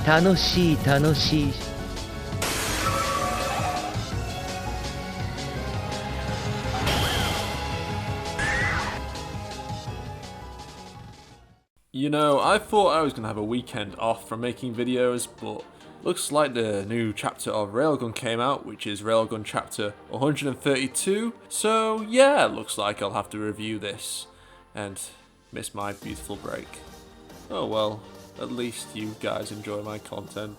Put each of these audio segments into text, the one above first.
楽しい楽しい You know, I thought I was going to have a weekend off from making videos, but looks like the new chapter of Railgun came out, which is Railgun chapter 132, so yeah, looks like I'll have to review this and miss my beautiful break. Oh well, at least you guys enjoy my content.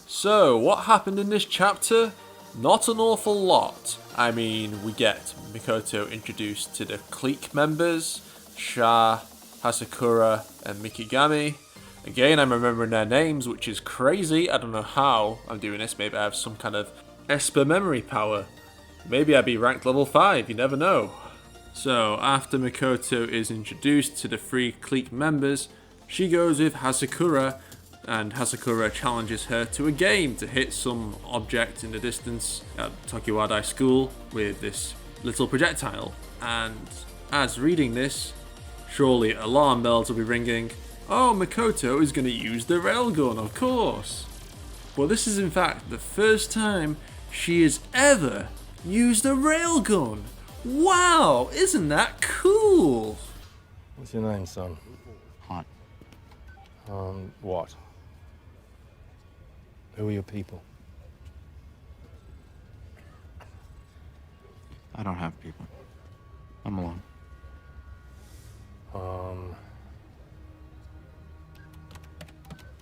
So, what happened in this chapter? Not an awful lot. I mean, we get Mikoto introduced to the Clique members, Sha, Hasakura and Mikigami. Again, I'm remembering their names, which is crazy. I don't know how I'm doing this. Maybe I have some kind of Esper memory power. Maybe I'd be ranked level 5, you never know. So, after Mikoto is introduced to the 3 Clique members, she goes with Hasakura, and Hasakura challenges her to a game to hit some object in the distance at Tokiwadai School with this little projectile. And as reading this, surely alarm bells will be ringing. Oh, Mikoto is going to use the railgun, of course. But this is in fact the first time she has ever used a railgun. Wow, isn't that cool? What's your name, son? Han. What? Who are your people? I don't have people. I'm alone.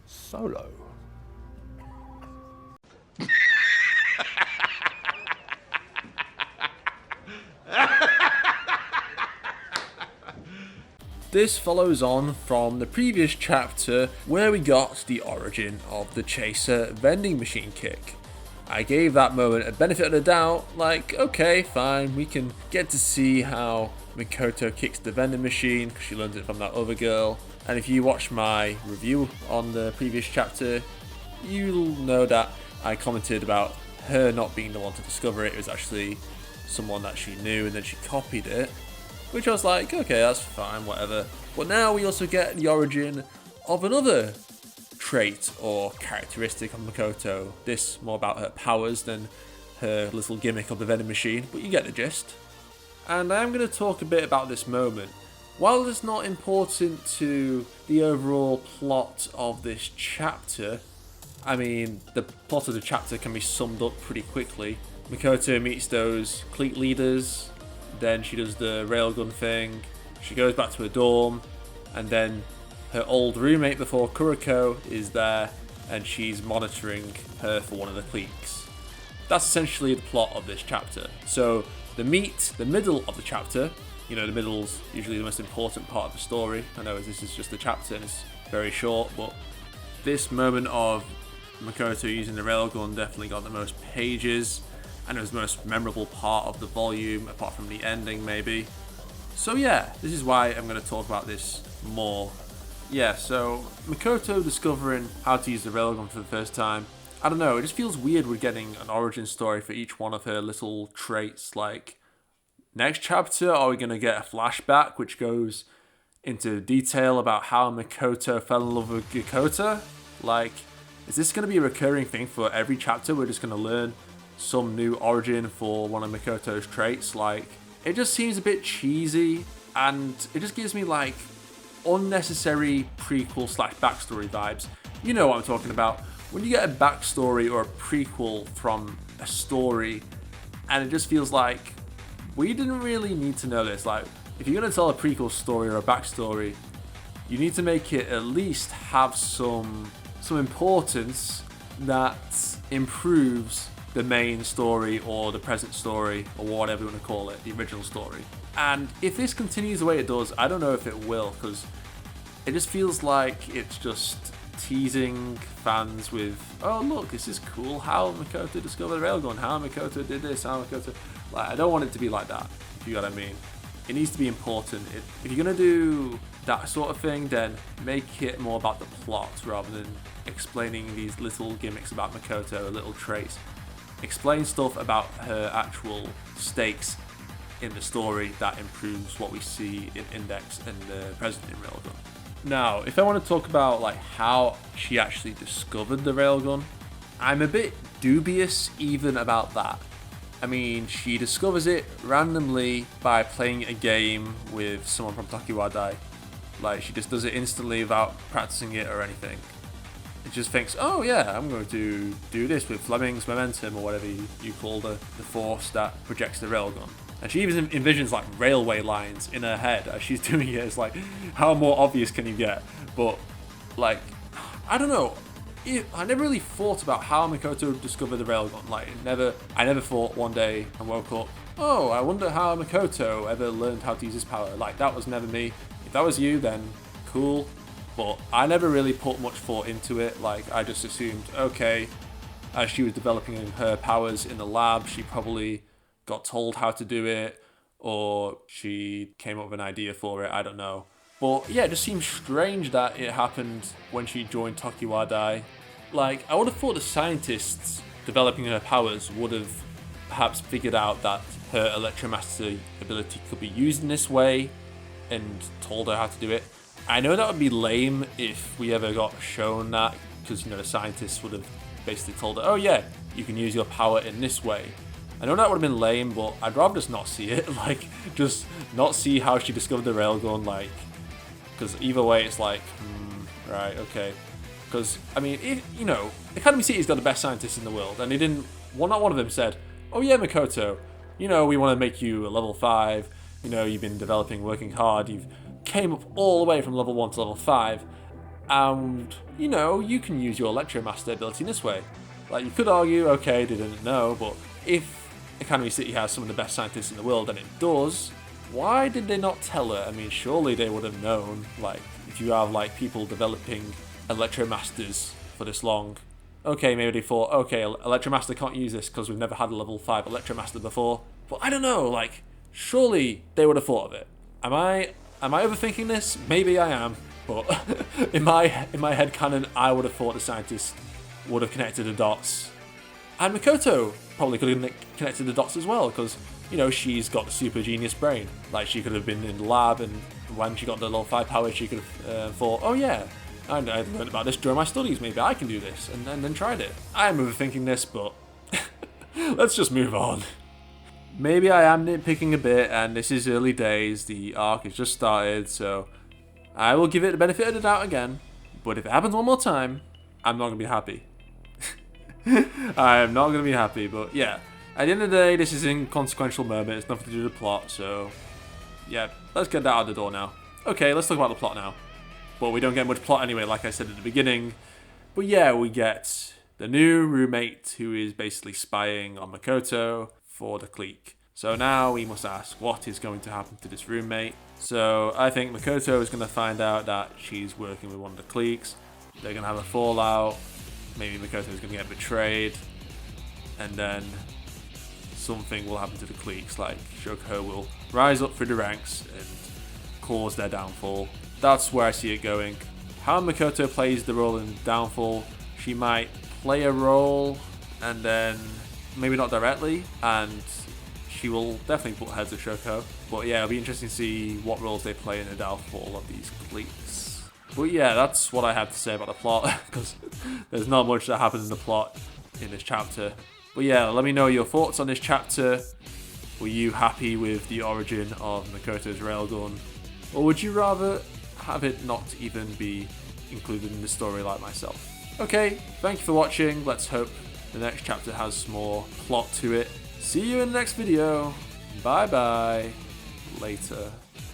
Solo? This follows on from the previous chapter where we got the origin of the Chaser vending machine kick. I gave that moment a benefit of the doubt, like, okay, fine, we can get to see how Mikoto kicks the vending machine because she learned it from that other girl. And if you watch my review on the previous chapter, you'll know that I commented about her not being the one to discover it. It was actually someone that she knew and then she copied it, which I was like, okay, that's fine, whatever. But now we also get the origin of another trait or characteristic of Mikoto. This more about her powers than her little gimmick of the vending machine, but you get the gist. And I am going to talk a bit about this moment. While it's not important to the overall plot of this chapter, I mean, the plot of the chapter can be summed up pretty quickly. Mikoto meets those clique leaders, then she does the railgun thing, she goes back to her dorm, and then her old roommate before, Kuriko, is there, and she's monitoring her for one of the cliques. That's essentially the plot of this chapter. So, the middle of the chapter, you know, the middle's usually the most important part of the story. I know this is just a chapter and it's very short, but this moment of Mikoto using the railgun definitely got the most pages, and it was the most memorable part of the volume, apart from the ending maybe. So yeah, this is why I'm going to talk about this more. Yeah, so Mikoto discovering how to use the railgun for the first time. I don't know, it just feels weird we're getting an origin story for each one of her little traits. Like, next chapter, are we going to get a flashback which goes into detail about how Mikoto fell in love with Gikota? Like, is this going to be a recurring thing for every chapter? We're just going to learn some new origin for one of Mikoto's traits? Like, it just seems a bit cheesy, and it just gives me like unnecessary prequel / backstory vibes. You know what I'm talking about. When you get a backstory or a prequel from a story, and it just feels like we didn't really need to know this. Like, if you're going to tell a prequel story or a backstory, you need to make it at least have some importance that improves the main story or the present story or whatever you want to call it, the original story. And if this continues the way it does, I don't know if it will, because it just feels like it's just teasing fans with, oh look, this is cool, how Mikoto discovered the railgun, how Mikoto did this, how Mikoto... Like, I don't want it to be like that, if you know what I mean. It needs to be important. If you're going to do that sort of thing, then make it more about the plot rather than explaining these little gimmicks about Mikoto, little traits. Explain stuff about her actual stakes in the story that improves what we see in Index and the present in Railgun. Now, if I want to talk about like how she actually discovered the railgun, I'm a bit dubious even about that. I mean, she discovers it randomly by playing a game with someone from Tokiwadai. Like, she just does it instantly without practicing it or anything. It just thinks, oh yeah, I'm going to do this with Fleming's momentum, or whatever you call the force that projects the railgun. And she even envisions like railway lines in her head as she's doing it. It's like, how more obvious can you get? But like, I don't know. I never really thought about how Mikoto discovered the railgun. Like, I never thought one day and woke up, oh, I wonder how Mikoto ever learned how to use his power. Like, that was never me. If that was you, then cool. But I never really put much thought into it. Like, I just assumed, okay, as she was developing her powers in the lab, she probably got told how to do it, or she came up with an idea for it, I don't know. But yeah, it just seems strange that it happened when she joined Tokiwadai. Like, I would have thought the scientists developing her powers would have perhaps figured out that her electromastery ability could be used in this way and told her how to do it. I know that would be lame if we ever got shown that, because, you know, the scientists would have basically told her, oh yeah, you can use your power in this way. I know that would have been lame, but I'd rather just not see it. Like, just not see how she discovered the railgun, like, because either way it's like, right, okay. Because, I mean, you know, Academy City's got the best scientists in the world, and they didn't, well, not one of them said, oh yeah, Mikoto, you know, we want to make you a level 5, you know, you've been developing, working hard, you've came up all the way from level 1 to level 5, and, you know, you can use your Electromaster ability in this way. Like, you could argue, okay, they didn't know, but if Academy City has some of the best scientists in the world, and it does, why did they not tell her? I mean, surely they would have known. Like, if you have, like, people developing Electromasters for this long, okay, maybe they thought, okay, Electromaster can't use this because we've never had a level 5 Electromaster before. But I don't know, like, surely they would have thought of it. Am I overthinking this? Maybe I am, but in my head canon, I would have thought the scientists would have connected the dots. And Mikoto probably could have connected the dots as well, because, you know, she's got the super genius brain. Like, she could have been in the lab, and when she got the level 5 power, she could have thought, oh yeah, I learned about this during my studies, maybe I can do this, and then tried it. I am overthinking this, but let's just move on. Maybe I am nitpicking a bit, and this is early days, the arc has just started, so I will give it the benefit of the doubt again, but if it happens one more time, I'm not going to be happy. I am not going to be happy, but yeah, at the end of the day, this is an inconsequential moment, it's nothing to do with the plot, so yeah, let's get that out of the door now. Okay, let's talk about the plot now. But we don't get much plot anyway, like I said at the beginning. But yeah, we get the new roommate who is basically spying on Mikoto for the Clique. So now we must ask, what is going to happen to this roommate? So I think Mikoto is going to find out that she's working with one of the cliques. They're going to have a fallout. Maybe Mikoto is going to get betrayed. And then something will happen to the cliques, like Shoko will rise up through the ranks and cause their downfall. That's where I see it going. How Mikoto plays the role in Downfall, she might play a role and then maybe not directly, and she will definitely put heads of Shoko. But yeah, it'll be interesting to see what roles they play in the downfall of these cliques. But yeah, that's what I have to say about the plot, because there's not much that happens in the plot in this chapter. But yeah, let me know your thoughts on this chapter. Were you happy with the origin of Mikoto's railgun? Or would you rather have it not even be included in the story like myself? Okay, thank you for watching. Let's hope the next chapter has more plot to it. See you in the next video. Bye bye. Later.